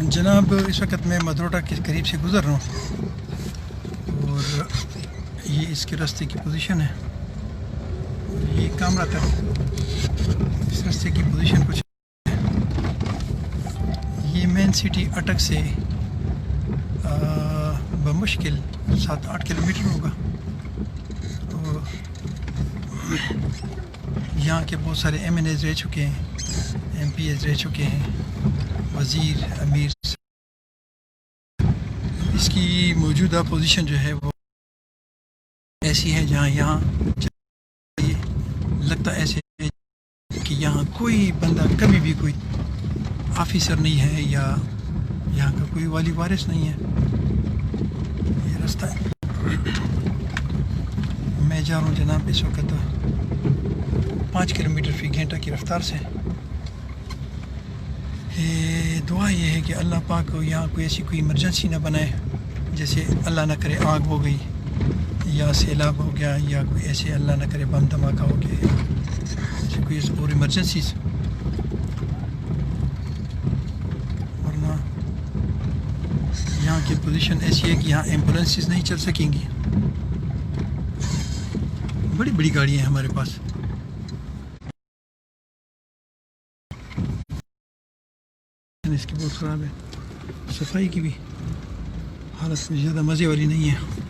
جناب اس وقت میں مدروٹا کے قریب سے گزر رہا ہوں اور یہ اس کے راستے کی پوزیشن ہے. یہ کامرا تک اس راستے کی پوزیشن کچھ یہ مین سٹی اٹک سے بمشکل 7-8 کلومیٹر ہوگا. تو یہاں کے بہت سارے ایم این ایز رہ چکے ہیں, ایم پی ایز رہ چکے ہیں, وزیر, امیر. اس کی موجودہ پوزیشن جو ہے وہ ایسی ہے جہاں یہاں لگتا ایسے ہے کہ یہاں کوئی بندہ کبھی بھی کوئی آفیسر نہیں ہے یا یہاں کا کوئی والی وارث نہیں ہے. یہ راستہ ہے. میں جا رہا ہوں جناب اس وقت 5 کلومیٹر فی گھنٹہ کی رفتار سے. دعا یہ ہے کہ اللہ پاک کو یہاں کوئی ایسی کوئی ایمرجنسی نہ بنائے, جیسے اللہ نہ کرے آگ ہو گئی یا سیلاب ہو گیا یا کوئی ایسے اللہ نہ کرے بم دھماکہ ہو گیا, ایسے کوئی اور ایمرجنسیز. ورنہ یہاں کی پوزیشن ایسی ہے کہ یہاں ایمبولینسز نہیں چل سکیں گی. بڑی بڑی گاڑیاں ہیں ہمارے پاس. اس کی بہت خراب ہے, صفائی کی بھی حالت زیادہ مزے والی نہیں ہے.